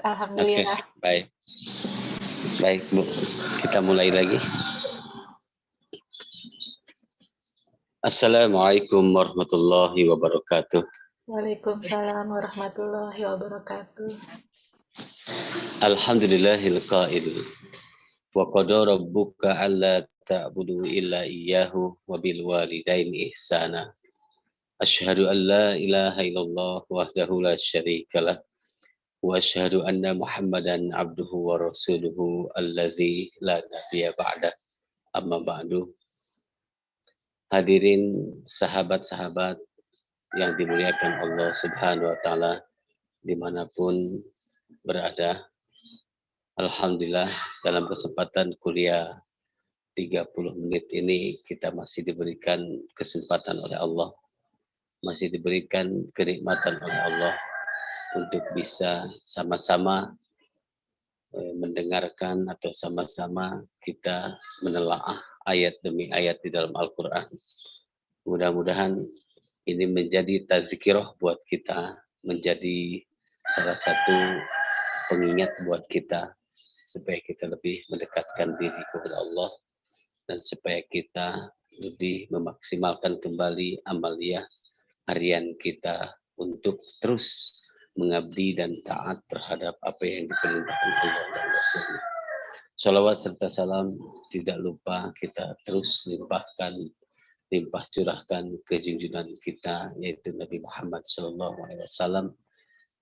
Oke, Alhamdulillah. baik. Baik, Bu. Kita mulai lagi. Assalamualaikum warahmatullahi wabarakatuh. Waalaikumsalam warahmatullahi wabarakatuh. Alhamdulillahil qail. Wa qada rabbuka alla ta'budu illa iyyahu wa bil walidaini ihsana. Asyhadu an la ilaha illallah wahdahu la syarikalah wa asyhadu anna Muhammadan abduhu wa rasuluhu allazi la nabiyya ba'da. Amma ba'du. Hadirin sahabat-sahabat yang dimuliakan Allah Subhanahu wa taala dimanapun berada. Alhamdulillah dalam kesempatan kuliah 30 menit ini kita masih diberikan kesempatan oleh Allah, masih diberikan kenikmatan oleh Allah untuk bisa sama-sama mendengarkan atau sama-sama kita menelaah ayat demi ayat di dalam Al-Quran. Mudah-mudahan ini menjadi tazkirah buat kita, menjadi salah satu pengingat buat kita supaya kita lebih mendekatkan diri kepada Allah dan supaya kita lebih memaksimalkan kembali amaliyah harian kita untuk terus mengabdi dan taat terhadap apa yang diperintahkan Allah dan Rasulnya. Salawat serta salam tidak lupa kita terus limpah curahkan ke junjungan kita yaitu Nabi Muhammad SAW.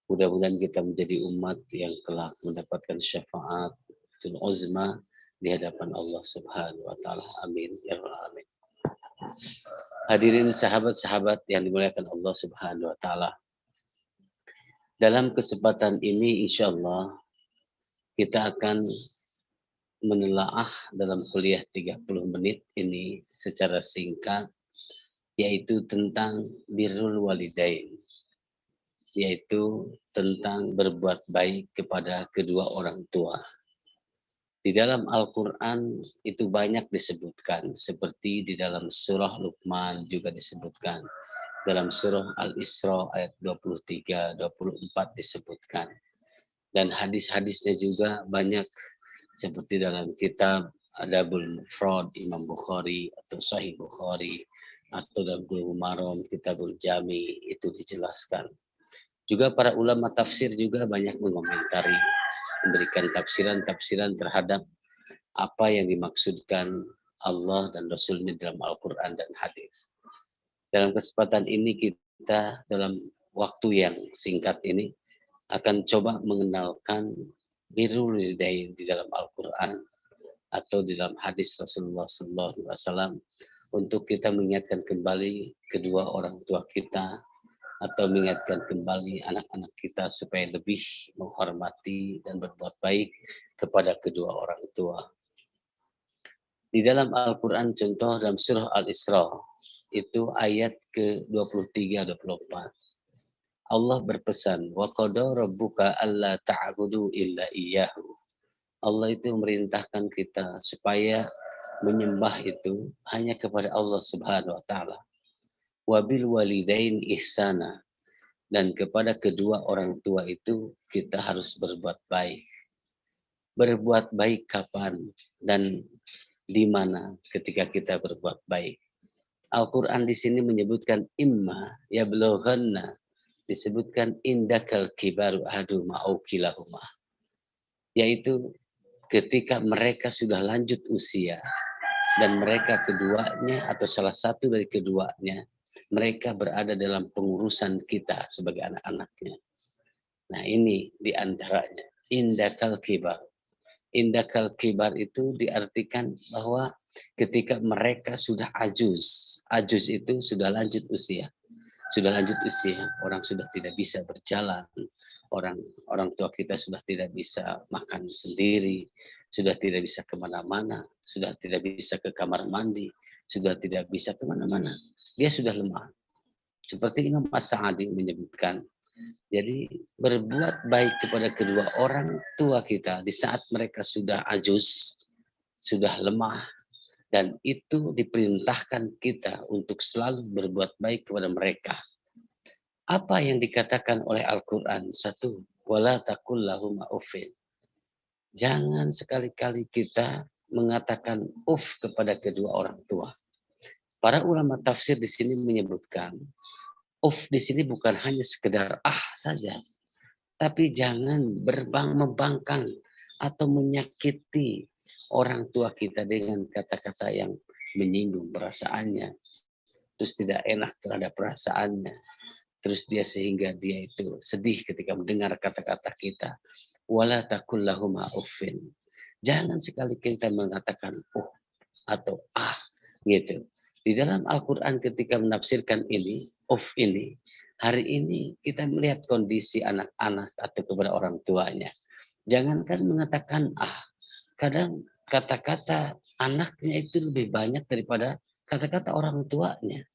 Mudah-mudahan kita menjadi umat yang kelak mendapatkan syafaatul uzma di hadapan Allah Subhanahu wa taala. Amin ya rabbal alamin. Hadirin sahabat-sahabat yang dimuliakan Allah Subhanahu wa taala. Dalam kesempatan ini insyaallah kita akan menelaah dalam kuliah 30 menit ini secara singkat yaitu tentang birrul walidain, yaitu tentang berbuat baik kepada kedua orang tua. Di dalam Al-Quran itu banyak disebutkan, seperti di dalam surah Luqman juga disebutkan. Dalam surah Al-Isra ayat 23, 24 disebutkan. Dan hadis-hadisnya juga banyak, seperti dalam kitab Adabul Mufrad Imam Bukhari atau Sahih Bukhari, atau dalam Bulughul Maram, Kitabul Jami, itu dijelaskan. Juga para ulama tafsir juga banyak mengomentari, memberikan tafsiran-tafsiran terhadap apa yang dimaksudkan Allah dan Rasulnya dalam Al-Quran dan hadis. Dalam kesempatan ini kita dalam waktu yang singkat ini akan coba mengenalkan birrul walidain di dalam Al-Quran atau di dalam hadis Rasulullah SAW untuk kita mengingatkan kembali kedua orang tua kita atau mengingatkan kembali anak-anak kita supaya lebih menghormati dan berbuat baik kepada kedua orang tua. Di dalam Al-Quran contoh dalam surah Al-Isra itu ayat ke-23-24. Allah berpesan, wa qada rabbuka alla ta'budu illa iyyahu. Allah itu memerintahkan kita supaya menyembah itu hanya kepada Allah Subhanahu wa taala. Wa bil walidain ihsana, dan kepada kedua orang tua itu kita harus berbuat baik. Berbuat baik kapan dan di mana ketika kita berbuat baik. Al-Quran di sini menyebutkan imma yablughanna, disebutkan indakal kibaru ahaduma au kilahuma, yaitu ketika mereka sudah lanjut usia dan mereka keduanya atau salah satu dari keduanya mereka berada dalam pengurusan kita sebagai anak-anaknya. Nah ini diantaranya indakal kibar. Indakal kibar itu diartikan bahwa ketika mereka sudah ajuz itu sudah lanjut usia. Sudah lanjut usia, orang sudah tidak bisa berjalan, orang tua kita sudah tidak bisa makan sendiri, sudah tidak bisa kemana-mana, sudah tidak bisa ke kamar mandi, sudah tidak bisa kemana-mana. Dia sudah lemah. Seperti Imam As-Sa'adi menyebutkan, jadi berbuat baik kepada kedua orang tua kita di saat mereka sudah ajuz, sudah lemah, dan itu diperintahkan kita untuk selalu berbuat baik kepada mereka. Apa yang dikatakan oleh Al-Quran? Satu, wala taqul lahuma uffin. Jangan sekali-kali kita mengatakan kepada kedua orang tua. Para ulama tafsir di sini menyebutkan, di sini bukan hanya sekedar saja, tapi jangan membangkang atau menyakiti orang tua kita dengan kata-kata yang menyinggung perasaannya, terus tidak enak terhadap perasaannya, terus sehingga dia itu sedih ketika mendengar kata-kata kita. Wala taqul lahuma uffin. Jangan sekali kita mengatakan atau gitu. Di dalam Al-Quran ketika menafsirkan ini, ini, hari ini kita melihat kondisi anak-anak atau kepada orang tuanya. Jangankan mengatakan kadang kata-kata anaknya itu lebih banyak daripada kata-kata orang tuanya.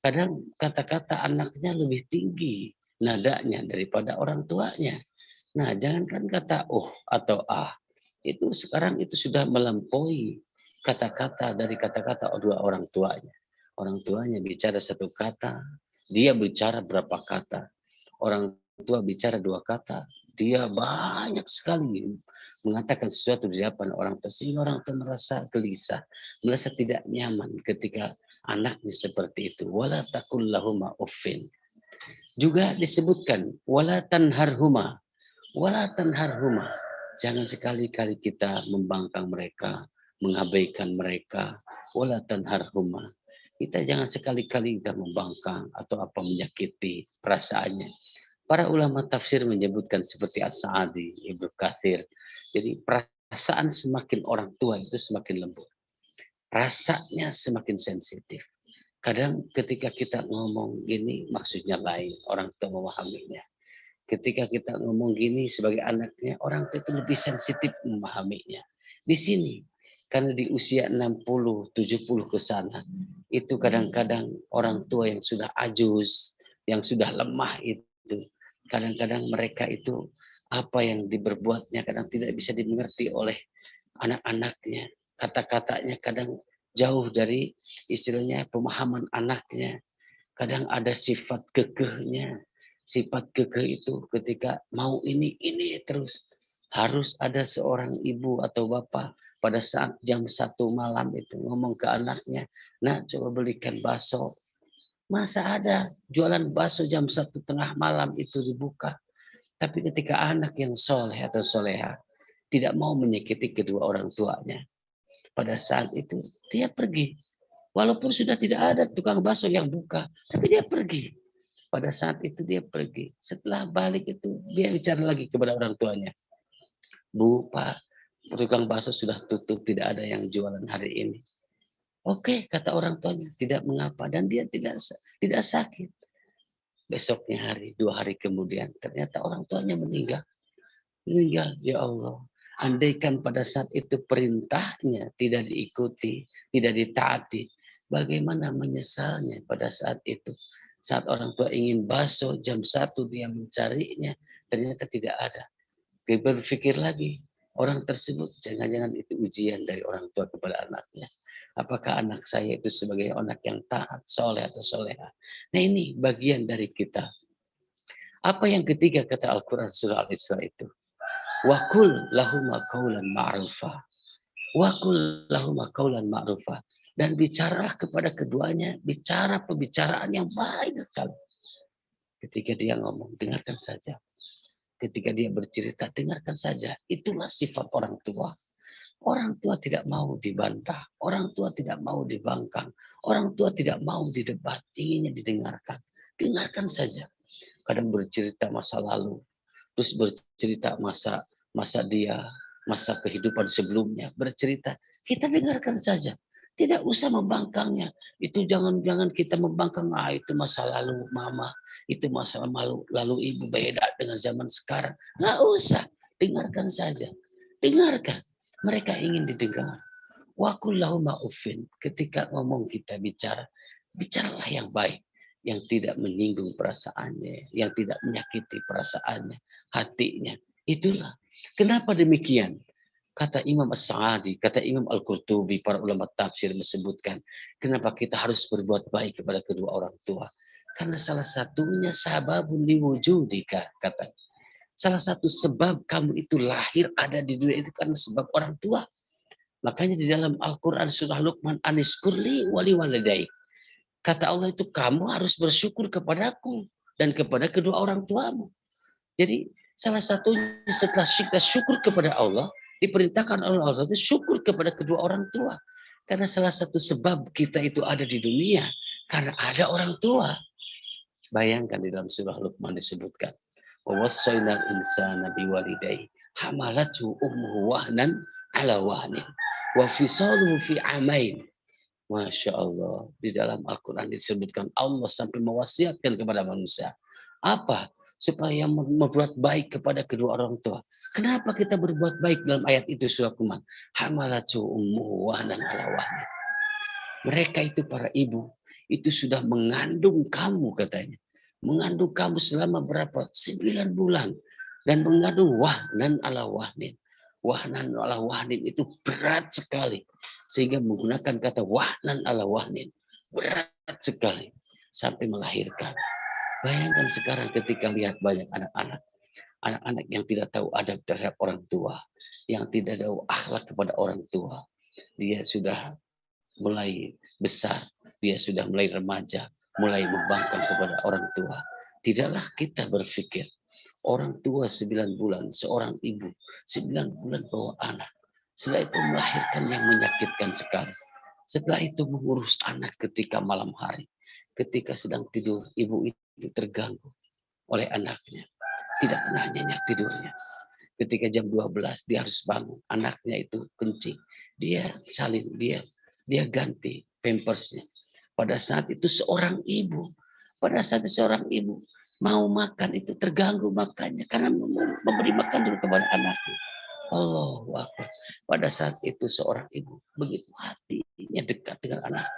Kadang kata-kata anaknya lebih tinggi nadanya daripada orang tuanya. Nah, jangankan kata atau itu sekarang itu sudah melampaui kata-kata dari kata-kata dua orang tuanya. Orang tuanya bicara satu kata, dia bicara berapa kata. Orang tua bicara dua kata, dia banyak sekali mengatakan sesuatu di hadapan orang tua, sehingga orang tua merasa gelisah, merasa tidak nyaman ketika anaknya seperti itu. Wala taqul lahuma uffin. Juga disebutkan wala tanharhuma. Wala tanharhuma. Jangan sekali-kali kita membangkang mereka, mengabaikan mereka. Wala tanharhuma. Kita jangan sekali-kali kita membangkang atau menyakiti perasaannya. Para ulama tafsir menyebutkan seperti As-Sa'adi, Ibnu Katsir. Jadi perasaan semakin orang tua itu semakin lembut. Rasanya semakin sensitif. Kadang ketika kita ngomong gini maksudnya lain, orang tua memahaminya. Ketika kita ngomong gini sebagai anaknya, orang tua itu lebih sensitif memahaminya. Di sini, karena di usia 60, 70 ke sana, itu kadang-kadang orang tua yang sudah ajus, yang sudah lemah itu, kadang-kadang mereka itu apa yang diperbuatnya kadang tidak bisa dimengerti oleh anak-anaknya. Kata-katanya kadang jauh dari istilahnya pemahaman anaknya. Kadang ada sifat kekehnya. Sifat kekeh itu ketika mau ini terus. Harus ada seorang ibu atau bapak pada saat jam 1 malam itu ngomong ke anaknya, "Nak, coba belikan bakso." Masa ada jualan bakso jam 1 tengah malam itu dibuka. Tapi ketika anak yang soleh atau soleha tidak mau menyakiti kedua orang tuanya, pada saat itu dia pergi. Walaupun sudah tidak ada tukang bakso yang buka, tapi dia pergi. Pada saat itu dia pergi. Setelah balik itu dia bicara lagi kepada orang tuanya. "Bu, Pak, tukang bakso sudah tutup, tidak ada yang jualan hari ini." Oke, kata orang tuanya, tidak mengapa dan dia tidak sakit. Besoknya hari, 2 hari kemudian, ternyata orang tuanya meninggal. Meninggal, ya Allah. Andaikan pada saat itu perintahnya tidak diikuti, tidak ditaati, bagaimana menyesalnya pada saat itu. Saat orang tua ingin bakso, jam 1 dia mencarinya, ternyata tidak ada. Dia berpikir lagi, orang tersebut jangan-jangan itu ujian dari orang tua kepada anaknya. Apakah anak saya itu sebagai anak yang taat, soleh atau soleha? Nah ini bagian dari kita. Apa yang ketiga kata Al-Quran surah Al-Isra itu? Wakul lahuma qaulan ma'rufa. Wakul lahuma qaulan ma'rufa. Dan bicaralah kepada keduanya, bicara pembicaraan yang baik sekali. Ketika dia ngomong, dengarkan saja. Ketika dia bercerita, dengarkan saja. Itulah sifat orang tua. Orang tua tidak mau dibantah. Orang tua tidak mau dibangkang. Orang tua tidak mau didebat. Inginnya didengarkan. Dengarkan saja. Kadang bercerita masa lalu. Terus bercerita masa kehidupan sebelumnya. Bercerita. Kita dengarkan saja. Tidak usah membangkangnya. Itu jangan kita membangkang. Itu masa lalu mama. Itu masa lalu ibu beda dengan zaman sekarang. Nggak usah. Dengarkan saja. Dengarkan. Mereka ingin didengar. Wa kullahuma uffin. Ketika ngomong kita bicara. Bicaralah yang baik. Yang tidak menyinggung perasaannya. Yang tidak menyakiti perasaannya. Hatinya. Itulah. Kenapa demikian? Kata Imam As-Sa'adi, kata Imam Al-Qurtubi, para ulama tafsir menyebutkan, kenapa kita harus berbuat baik kepada kedua orang tua? Karena salah satunya sababun liwujudika, kata. Salah satu sebab kamu itu lahir ada di dunia itu karena sebab orang tua. Makanya di dalam Al-Quran surah Luqman, aniskurli wali walidayk. Kata Allah itu kamu harus bersyukur kepadaku dan kepada kedua orang tuamu. Jadi salah satunya setelah kita syukur kepada Allah, diperintahkan oleh Allah itu syukur kepada kedua orang tua. Karena salah satu sebab kita itu ada di dunia karena ada orang tua. Bayangkan di dalam surah Luqman disebutkan, wa wassaynal insana biwalidayhi hamalathu ummuhu wahnan ala wahnin wa fisaluhu fi amain. Masya Allah, di dalam Al-Quran disebutkan Allah sampai mewasiatkan kepada manusia. Apa? Supaya membuat baik kepada kedua orang tua. Kenapa kita berbuat baik dalam ayat itu surah Luqman? Hamalatu ummuhu wahnan ala wahnin. Mereka itu para ibu, itu sudah mengandung kamu katanya. Mengandung kamu selama berapa? 9 bulan. Dan mengandung wahnan ala wahnin. Wahnan ala wahnin itu berat sekali. Sehingga menggunakan kata wahnan ala wahnin. Berat sekali. Sampai melahirkan. Bayangkan sekarang ketika lihat banyak anak-anak. Anak-anak yang tidak tahu adab terhadap orang tua. Yang tidak tahu akhlak kepada orang tua. Dia sudah mulai besar, dia sudah mulai remaja, mulai membangkang kepada orang tua. Tidaklah kita berpikir, orang tua 9 bulan, seorang ibu 9 bulan bawa anak. Setelah itu melahirkan yang menyakitkan sekali. Setelah itu mengurus anak ketika malam hari. Ketika sedang tidur, ibu itu terganggu oleh anaknya. Tidak pernah nyenyak tidurnya. Ketika jam 12 dia harus bangun, anaknya itu kencing. Dia salin, dia ganti pampersnya. Pada saat itu seorang ibu mau makan itu terganggu makannya karena memberi makan dulu kepada anaknya. Allahu Akbar. Pada saat itu seorang ibu begitu hatinya dekat dengan anak.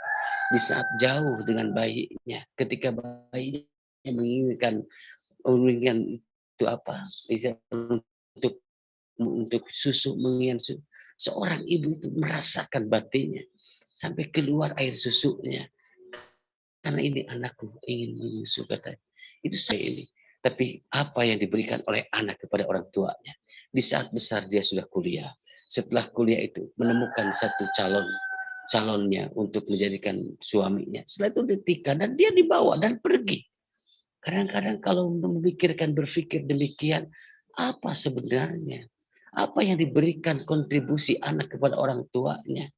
Di saat jauh dengan bayinya, ketika bayinya menginginkan itu apa? Untuk susu, menginginkan susu. Seorang ibu itu merasakan batinnya sampai keluar air susunya. Karena ini anakku ingin menyusu katanya. Itu saya ini. Tapi apa yang diberikan oleh anak kepada orang tuanya. Di saat besar dia sudah kuliah. Setelah kuliah itu menemukan satu calonnya untuk menjadikan suaminya. Setelah itu ditikah dan dia dibawa dan pergi. Kadang-kadang kalau berpikir demikian, apa sebenarnya? Apa yang diberikan kontribusi anak kepada orang tuanya?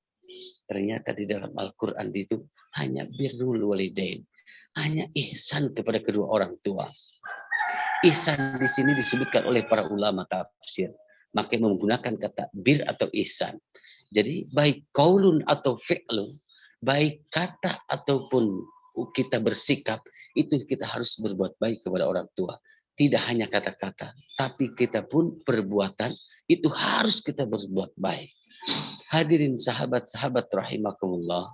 Ternyata di dalam Al-Quran itu hanya birrul walidain. Hanya ihsan kepada kedua orang tua. Ihsan di sini disebutkan oleh para ulama tafsir. Maka menggunakan kata bir atau ihsan. Jadi baik qaulun atau fi'lun, baik kata ataupun kita bersikap, itu kita harus berbuat baik kepada orang tua. Tidak hanya kata-kata, tapi kita pun perbuatan itu harus kita berbuat baik. Hadirin sahabat-sahabat rahimakumullah,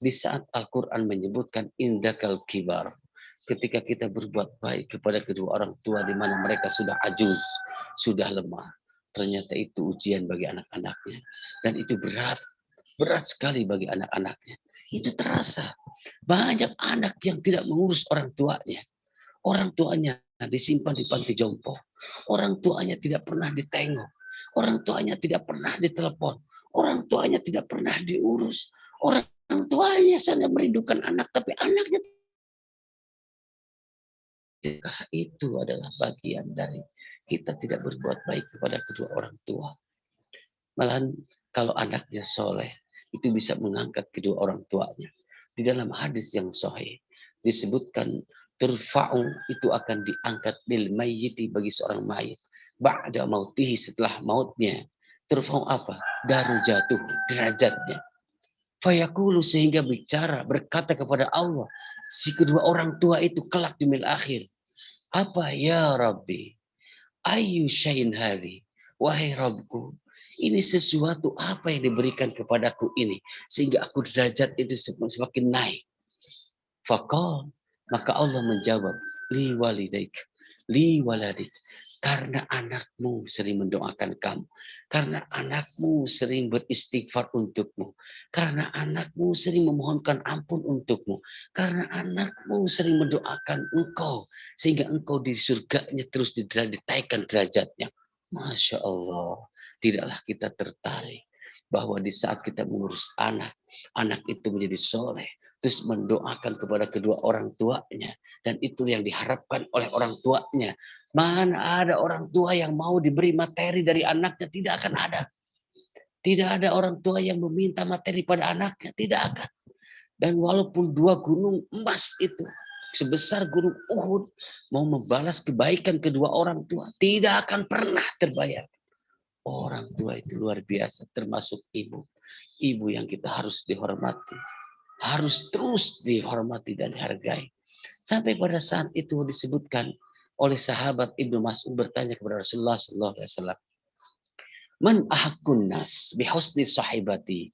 di saat Al-Quran menyebutkan indakal kibar, ketika kita berbuat baik kepada kedua orang tua di mana mereka sudah ajuz, sudah lemah, ternyata itu ujian bagi anak-anaknya. Dan itu berat sekali bagi anak-anaknya. Itu terasa. Banyak anak yang tidak mengurus orang tuanya. Orang tuanya disimpan di panti jompo. Orang tuanya tidak pernah ditengok. Orang tuanya tidak pernah ditelepon. Orang tuanya tidak pernah diurus. Orang tuanya saja merindukan anak, tapi anaknya itu adalah bagian dari kita tidak berbuat baik kepada kedua orang tua. Malahan kalau anaknya soleh, itu bisa mengangkat kedua orang tuanya. Di dalam hadis yang sahih disebutkan turfa'u itu akan diangkat lil mayyiti bagi seorang mayit. Ba'da mautihi setelah mautnya. Turfa'u apa? Darajatuh, derajatnya. Fayaqulu sehingga bicara, berkata kepada Allah. Si kedua orang tua itu kelak di mil akhir. Apa ya Rabbi? Ayu syai'in hadhi? Wahai Rabbku, ini sesuatu apa yang diberikan kepadaku ini sehingga aku derajat itu semakin naik. Faqal, maka Allah menjawab, li walidaik, li waladik. Karena anakmu sering mendoakan kamu. Karena anakmu sering beristighfar untukmu. Karena anakmu sering memohonkan ampun untukmu. Karena anakmu sering mendoakan engkau. Sehingga engkau di surganya terus ditaikkan derajatnya. Masya Allah. Tidaklah kita tertarik bahwa di saat kita mengurus anak, anak itu menjadi soleh. Terus mendoakan kepada kedua orang tuanya. Dan itu yang diharapkan oleh orang tuanya. Mana ada orang tua yang mau diberi materi dari anaknya? Tidak akan ada. Tidak ada orang tua yang meminta materi pada anaknya. Tidak akan. Dan walaupun 2 gunung emas itu sebesar gunung Uhud mau membalas kebaikan kedua orang tua, tidak akan pernah terbayar. Orang tua itu luar biasa, termasuk ibu. Ibu yang kita harus dihormati. Harus terus dihormati dan dihargai. Sampai pada saat itu disebutkan oleh sahabat Ibnu Mas'ud bertanya kepada Rasulullah SAW, Man ahakun nas bihusni sahibati,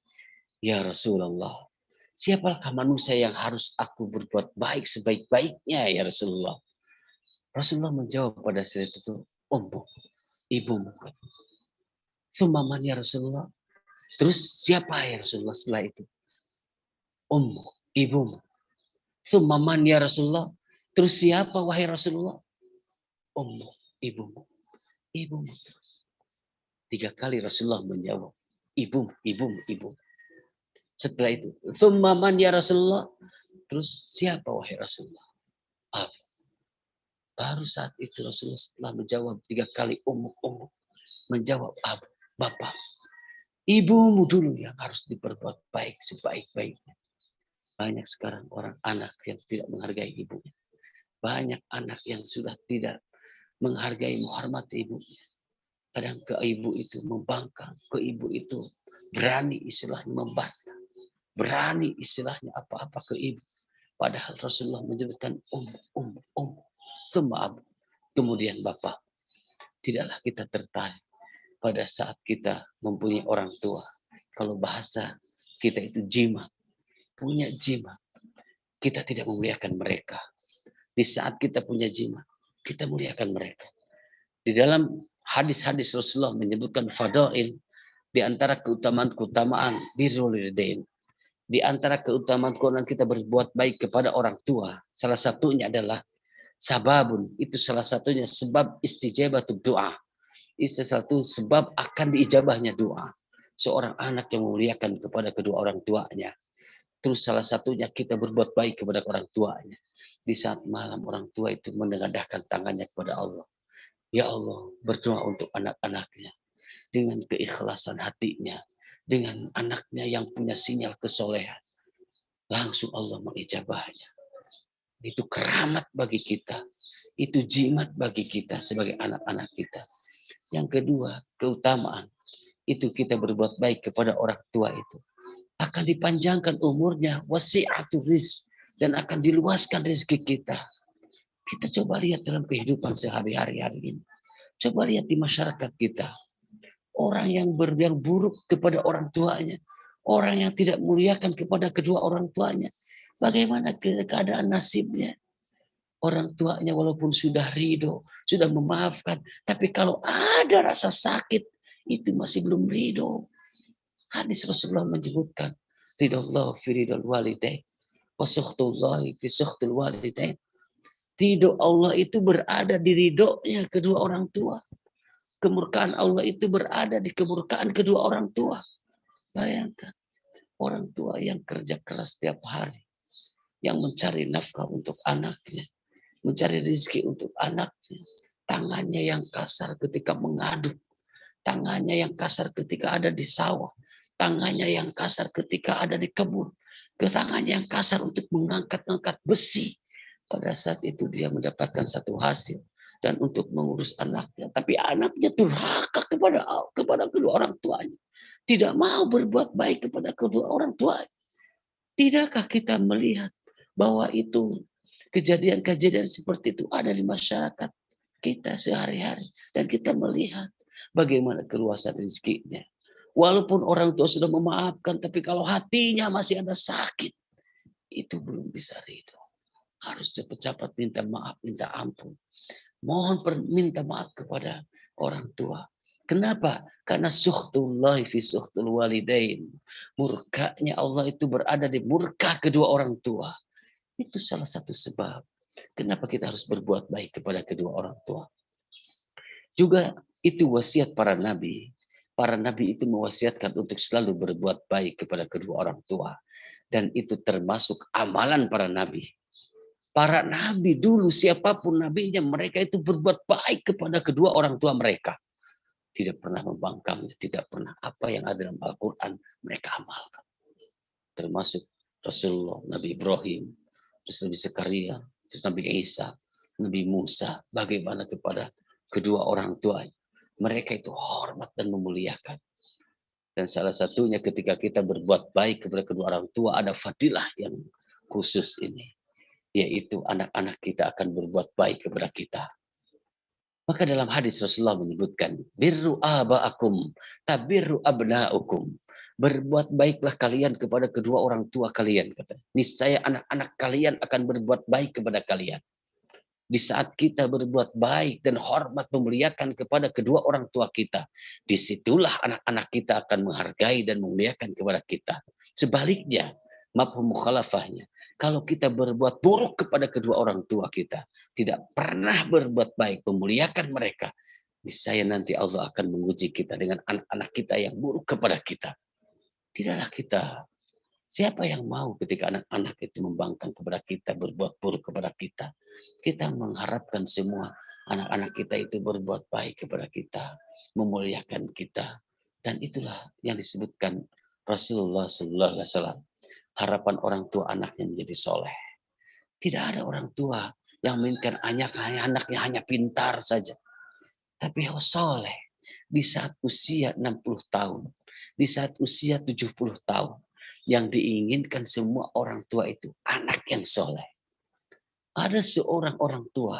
ya Rasulullah. Siapakah manusia yang harus aku berbuat baik sebaik-baiknya, ya Rasulullah? Rasulullah menjawab pada saat itu, Ummu, ibumu. Summaman ya Rasulullah. Terus siapa ya Rasulullah setelah itu? Ummu, ibumu. Summaman ya Rasulullah. Terus siapa wahai Rasulullah? Ummu, ibumu. Ibumu terus. 3 kali Rasulullah menjawab. Ibumu, ibumu, ibumu. Setelah itu, summaman ya Rasulullah. Terus siapa wahai Rasulullah? Abu. Baru saat itu Rasulullah setelah menjawab 3 kali ummu, menjawab abu, bapak. Ibumu dulu yang harus diperbuat baik sebaik-baiknya. Banyak sekarang orang anak yang tidak menghargai ibunya. Banyak anak yang sudah tidak menghargai, menghormati ibunya. Kadang ke ibu itu membangkang, ke ibu itu berani istilahnya membantah. Berani istilahnya apa-apa ke ibu. Padahal Rasulullah menyebutkan semua abu. Kemudian bapak. Tidaklah kita tertarik pada saat kita mempunyai orang tua. Kalau bahasa kita itu jimat. Punya jimat. Kita tidak memuliakan mereka. Di saat kita punya jimat, kita muliakan mereka. Di dalam hadis-hadis Rasulullah menyebutkan fadail, di antara keutamaan birrul walidain, di antara keutamaan kita berbuat baik kepada orang tua, salah satunya adalah sababun, itu salah satunya sebab istijabatul doa. Itu satu sebab akan diijabahnya doa. Seorang anak yang memuliakan kepada kedua orang tuanya. Terus salah satunya kita berbuat baik kepada orang tuanya. Di saat malam orang tua itu menengadahkan tangannya kepada Allah. Ya Allah, berdoa untuk anak-anaknya. Dengan keikhlasan hatinya. Dengan anaknya yang punya sinyal kesolehan. Langsung Allah mengijabahnya. Itu keramat bagi kita. Itu jimat bagi kita sebagai anak-anak kita. Yang kedua, keutamaan. Itu kita berbuat baik kepada orang tua itu. Akan dipanjangkan umurnya, wasi'atu rizq, dan akan diluaskan rezeki kita. Kita coba lihat dalam kehidupan sehari-hari hari ini. Coba lihat di masyarakat kita. Orang yang buruk kepada orang tuanya. Orang yang tidak muliakan kepada kedua orang tuanya. Bagaimana keadaan nasibnya? Orang tuanya walaupun sudah ridho, sudah memaafkan. Tapi kalau ada rasa sakit, itu masih belum ridho. Hadis Rasulullah menyebutkan, ridallahu fi ridal walidain, wa sukhtullahi fi sukhtul walidain. Ridho Allah itu berada di ridhonya kedua orang tua. Kemurkaan Allah itu berada di kemurkaan kedua orang tua. Bayangkan, orang tua yang kerja keras setiap hari, yang mencari nafkah untuk anaknya, mencari rezeki untuk anaknya, tangannya yang kasar ketika mengaduk, tangannya yang kasar ketika ada di sawah, tangannya yang kasar ketika ada di kebun, tangannya yang kasar untuk mengangkat-angkat besi. Pada saat itu dia mendapatkan satu hasil dan untuk mengurus anaknya, tapi anaknya durhaka kepada kedua orang tuanya, tidak mau berbuat baik kepada kedua orang tuanya. Tidakkah kita melihat bahwa itu kejadian-kejadian seperti itu ada di masyarakat kita sehari-hari, dan kita melihat bagaimana keluasan rezekinya. Walaupun orang tua sudah memaafkan, tapi kalau hatinya masih ada sakit, itu belum bisa ridho. Harus cepat-cepat minta maaf, minta ampun. minta maaf kepada orang tua. Kenapa? Karena suhtullahi fi suhtul walidain. Murkanya Allah itu berada di murka kedua orang tua. Itu salah satu sebab kenapa kita harus berbuat baik kepada kedua orang tua. Juga itu wasiat para nabi. Para nabi itu mewasiatkan untuk selalu berbuat baik kepada kedua orang tua. Dan itu termasuk amalan para nabi. Para nabi dulu, siapapun nabinya, mereka itu berbuat baik kepada kedua orang tua mereka. Tidak pernah membangkangnya, tidak pernah apa yang ada dalam Al-Quran mereka amalkan. Termasuk Rasulullah, Nabi Ibrahim, terus Nabi Zakaria, terus Nabi Isa, Nabi Musa, bagaimana kepada kedua orang tuanya. Mereka itu hormat dan memuliakan. Dan salah satunya ketika kita berbuat baik kepada kedua orang tua, ada fadilah yang khusus ini. Yaitu anak-anak kita akan berbuat baik kepada kita. Maka dalam hadis Rasulullah menyebutkan, birru aba'akum, tabirru abna'ukum. Berbuat baiklah kalian kepada kedua orang tua kalian. Kata. Niscaya anak-anak kalian akan berbuat baik kepada kalian. Di saat kita berbuat baik dan hormat memuliakan kepada kedua orang tua kita, disitulah anak-anak kita akan menghargai dan memuliakan kepada kita. Sebaliknya, mafhum mukhalafahnya, kalau kita berbuat buruk kepada kedua orang tua kita, tidak pernah berbuat baik, memuliakan mereka, niscaya nanti Allah akan menguji kita dengan anak-anak kita yang buruk kepada kita. Tidaklah kita. Siapa yang mau ketika anak-anak itu membangkang kepada kita, berbuat buruk kepada kita? Kita mengharapkan semua anak-anak kita itu berbuat baik kepada kita, memuliakan kita. Dan itulah yang disebutkan Rasulullah SAW. Harapan orang tua anaknya menjadi soleh. Tidak ada orang tua yang menginginkan anaknya hanya pintar saja. Tapi soleh. Di saat usia 60 tahun, di saat usia 70 tahun, yang diinginkan semua orang tua itu anak yang soleh. Ada seorang orang tua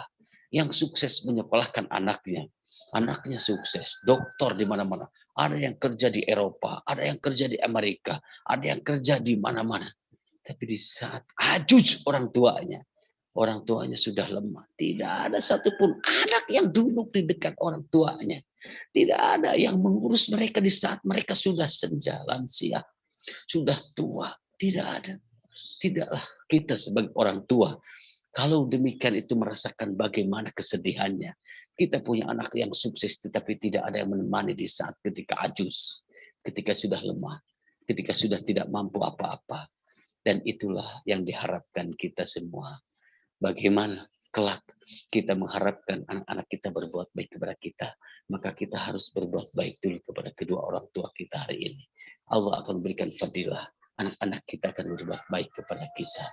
yang sukses menyekolahkan anaknya. Anaknya sukses, doktor di mana-mana. Ada yang kerja di Eropa, ada yang kerja di Amerika, ada yang kerja di mana-mana. Tapi di saat ajuz orang tuanya sudah lemah. Tidak ada satupun anak yang duduk di dekat orang tuanya. Tidak ada yang mengurus mereka di saat mereka sudah senja, lansia, sudah tua. Tidak ada. Tidaklah kita sebagai orang tua. Kalau demikian itu merasakan bagaimana kesedihannya. Kita punya anak yang sukses tetapi tidak ada yang menemani di saat ketika ajuz. Ketika sudah lemah. Ketika sudah tidak mampu apa-apa. Dan itulah yang diharapkan kita semua. Bagaimana kelak kita mengharapkan anak-anak kita berbuat baik kepada kita. Maka kita harus berbuat baik dulu kepada kedua orang tua kita hari ini. Allah akan berikan fadilah. Anak-anak kita akan berbuat baik kepada kita.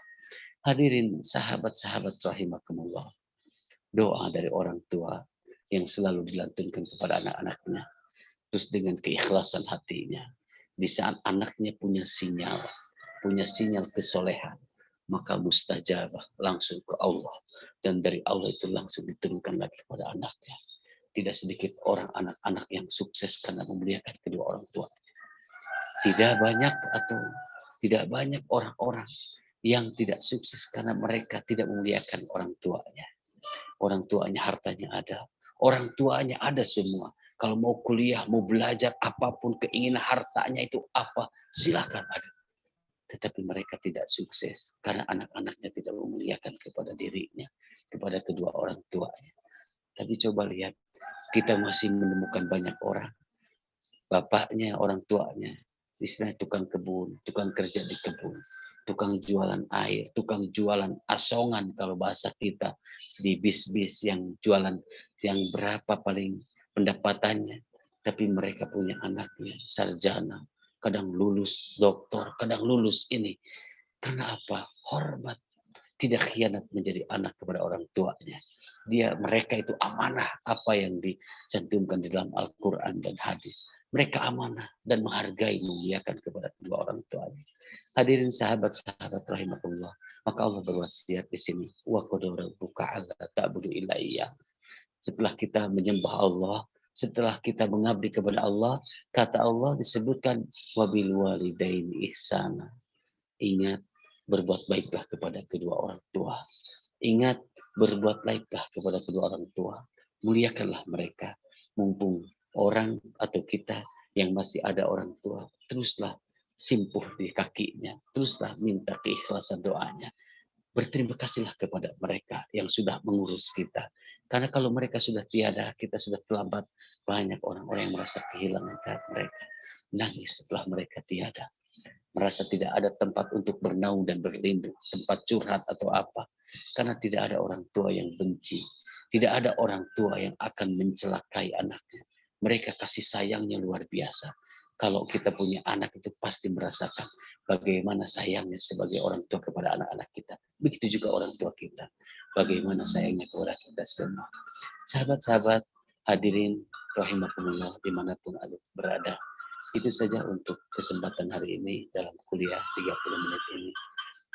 Hadirin sahabat-sahabat rahimakumullah. Doa dari orang tua yang selalu dilantunkan kepada anak-anaknya. Terus dengan keikhlasan hatinya. Di saat anaknya punya sinyal kesolehan. Maka mustajabah langsung ke Allah. Dan dari Allah itu langsung diturunkan lagi kepada anaknya. Tidak sedikit orang anak-anak yang sukses karena memuliakan kedua orang tua. Tidak banyak orang-orang yang tidak sukses karena mereka tidak memuliakan orang tuanya. Orang tuanya hartanya ada. Orang tuanya ada semua. Kalau mau kuliah, mau belajar, apapun keinginan hartanya itu apa, silakan ada. Tetapi mereka tidak sukses karena anak-anaknya tidak memuliakan kepada dirinya, kepada kedua orang tuanya. Tapi coba lihat, kita masih menemukan banyak orang. Bapaknya, orang tuanya, istilahnya tukang kebun, tukang kerja di kebun, tukang jualan air, tukang jualan asongan kalau bahasa kita, di bis-bis yang jualan, yang berapa paling pendapatannya. Tapi mereka punya anaknya, sarjana, kadang lulus doktor, kadang lulus ini. Karena apa? Hormat. Tidak khianat menjadi anak kepada orang tuanya. Mereka itu amanah apa yang dicantumkan di dalam Al-Quran dan hadis. Mereka amanah dan menghargai, memuliakan kepada kedua orang tuanya. Hadirin sahabat-sahabat rahimakumullah. Maka Allah berwasiat di sini. Wa qad rabbuka alla ta'budu illa iyyah. Setelah kita menyembah Allah, setelah kita mengabdi kepada Allah, kata Allah disebutkan wabil walidaini ihsana. Ingat, berbuat baiklah kepada kedua orang tua. Ingat, berbuat baiklah kepada kedua orang tua, muliakanlah mereka. Mumpung orang atau kita yang masih ada orang tua, teruslah simpuh di kakinya, teruslah minta keikhlasan doanya. Berterima kasihlah kepada mereka yang sudah mengurus kita. Karena kalau mereka sudah tiada, kita sudah terlambat. Banyak orang-orang yang merasa kehilangan mereka. Nangis setelah mereka tiada. Merasa tidak ada tempat untuk bernaung dan berlindung, tempat curhat atau apa. Karena tidak ada orang tua yang benci. Tidak ada orang tua yang akan mencelakai anaknya. Mereka kasih sayangnya luar biasa. Kalau kita punya anak itu pasti merasakan bagaimana sayangnya sebagai orang tua kepada anak-anak kita. Begitu juga orang tua kita. Bagaimana sayangnya kepada kita semua. Sahabat-sahabat, hadirin rahimakumullah dimanapun Anda berada. Itu saja untuk kesempatan hari ini dalam kuliah 30 menit ini.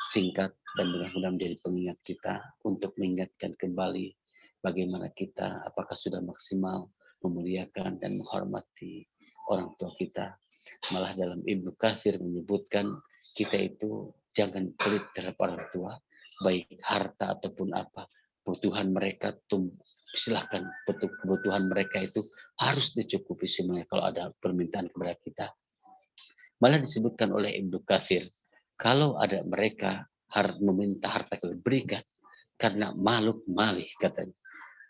Singkat dan mudah-mudahan menjadi pengingat kita untuk mengingatkan kembali bagaimana kita apakah sudah maksimal memuliakan dan menghormati orang tua kita. Malah dalam Ibnu Katsir menyebutkan kita itu jangan pelit terhadap orang tua, baik harta ataupun apa. Kebutuhan mereka silahkan, kebutuhan mereka itu harus dicukupi semuanya kalau ada permintaan kepada kita. Malah disebutkan oleh Ibnu Katsir, kalau ada mereka meminta harta kita berikan, karena makhluk malih katanya.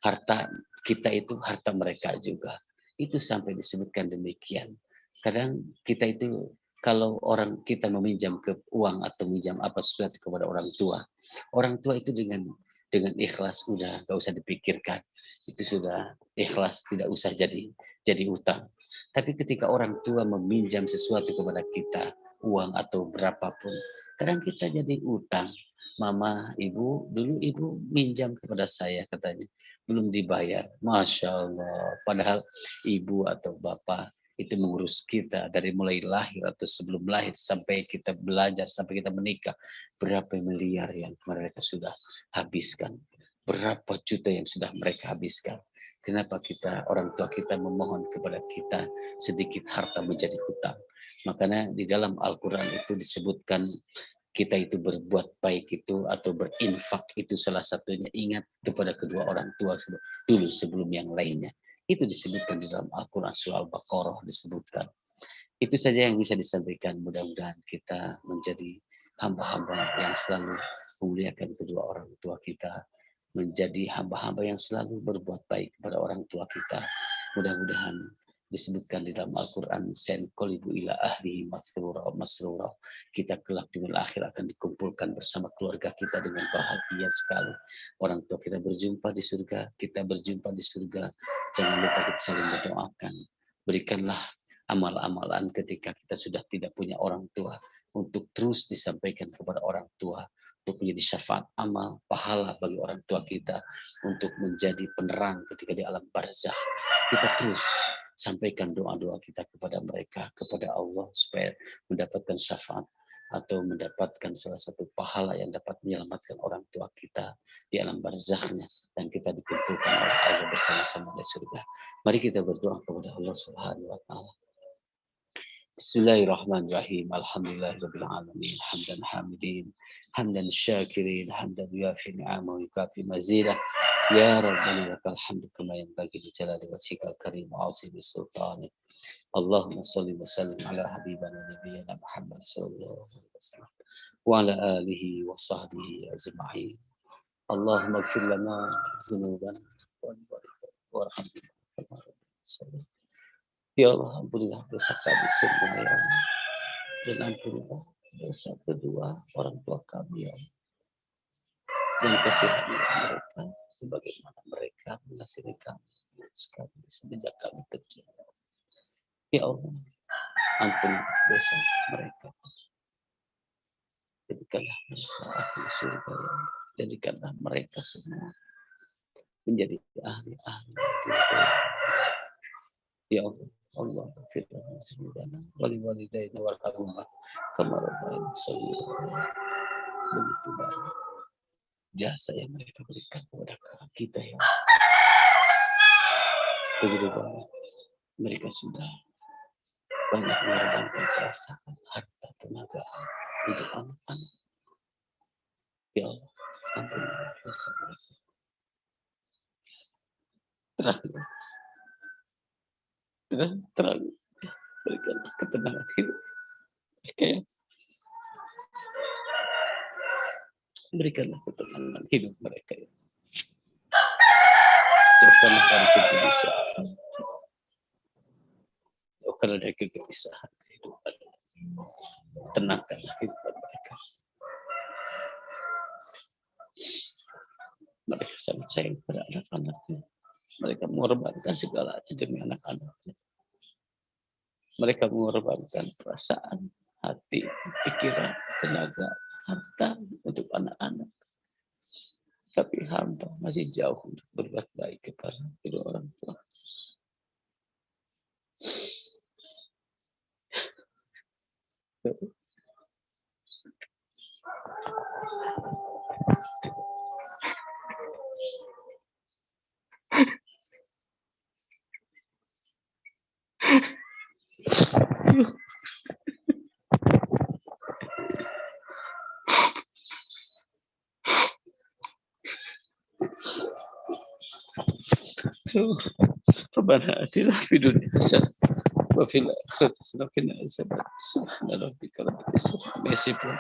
Harta kita itu harta mereka juga. Itu sampai disebutkan demikian. Kadang kita itu kalau orang kita meminjam ke uang atau meminjam apa sesuatu kepada orang tua itu dengan ikhlas udah gak usah dipikirkan. Itu sudah ikhlas, tidak usah jadi utang. Tapi ketika orang tua meminjam sesuatu kepada kita, uang atau berapapun, kadang kita jadi utang. Mama, ibu, dulu ibu minjam kepada saya katanya, belum dibayar. Masya Allah. Padahal ibu atau bapak itu mengurus kita dari mulai lahir atau sebelum lahir sampai kita belajar, sampai kita menikah. Berapa miliar yang mereka sudah habiskan. Berapa juta yang sudah mereka habiskan. Kenapa kita, orang tua kita memohon kepada kita sedikit harta menjadi hutang. Makanya di dalam Al-Quran itu disebutkan kita itu berbuat baik itu atau berinfak itu salah satunya ingat kepada kedua orang tua dulu sebelum yang lainnya. Itu disebutkan di dalam Al-Quran surah Al-Baqarah disebutkan. Itu saja yang bisa disampaikan. Mudah-mudahan kita menjadi hamba-hamba yang selalu memuliakan kedua orang tua kita. Menjadi hamba-hamba yang selalu berbuat baik kepada orang tua kita. Mudah-mudahan disebutkan di dalam Al-Quran sen qolibu ila ahlihi masrura. Kita kelak di akhir akan dikumpulkan bersama keluarga kita dengan bahagia sekali. Orang tua kita berjumpa di surga, kita berjumpa di surga. Jangan lupa kita saling berdoakan. Berikanlah amal-amalan ketika kita sudah tidak punya orang tua untuk terus disampaikan kepada orang tua, untuk menjadi syafaat amal, pahala bagi orang tua kita, untuk menjadi penerang ketika di alam barzakh. Kita terus sampaikan doa-doa kita kepada mereka, kepada Allah, supaya mendapatkan syafaat atau mendapatkan salah satu pahala yang dapat menyelamatkan orang tua kita di alam barzakhnya, dan kita dikumpulkan oleh Allah bersama-sama di surga. Mari kita berdoa kepada Allah Subhanahu wa taala. Bismillahirrahmanirrahim. Alhamdulillahirabbil alamin. Hamdan hamidin, hamdan syakirin, hamdan yuafi ni'amahu yukafi mazidah. Ya Rabbana lakal hamdu kama yanbaghi li jalali wajhikal karim wa 'azimi sultanik. Allahumma shalli wa sallim ala habibana nabiyyina Muhammad sallallahu alaihi wasallam wa ala alihi wa sahbihi ajma'in. Allahumma ighfir lana dzunubana warhamna. Ya Allah, ampunilah dosa kami semua ya Allah. Dan ampunilah dosa kedua orang tua kami ya Allah. Dan kasihanilah mereka sebagaimana mereka mengasihi kami sekali semenjak kami kecil. Ya Allah, ampunilah dosa mereka. Jadikanlah mereka ahli surga ya Allah. Jadikanlah mereka semua menjadi ahli-ahli surga. Ya Allah, Allah firman subhana wali walidaina warhamhuma kama rabbayani shaghira. Begitu banyak jasa yang mereka berikan kepada kita ya. Begitu banyak mereka sudah banyak mengorbankan perasaan, harta, tenaga untuk anak-anak. Ya Allah, ampunilah dosa mereka. terang. Berikanlah ketenangan hidup mereka ya. Berikanlah ketenangan hidup mereka ya. Jauhkanlah dari kegelisahan. Jauhkanlah dari kegelisahan kehidupan. Tenangkanlah kehidupan mereka. Mereka sangat sayang pada anak-anaknya. Mereka mengorbankan segalanya demi anak-anaknya. Mereka mengorbankan perasaan, hati, pikiran, tenaga, harta untuk anak-anak. Tapi hamba masih jauh untuk berbuat baik kepada kedua orang tua. Rabbana atina fid dunya hasanah wa fil akhirati hasanah wa qina adzabannar. Subhana rabbika rabbil izzati amma yasifun.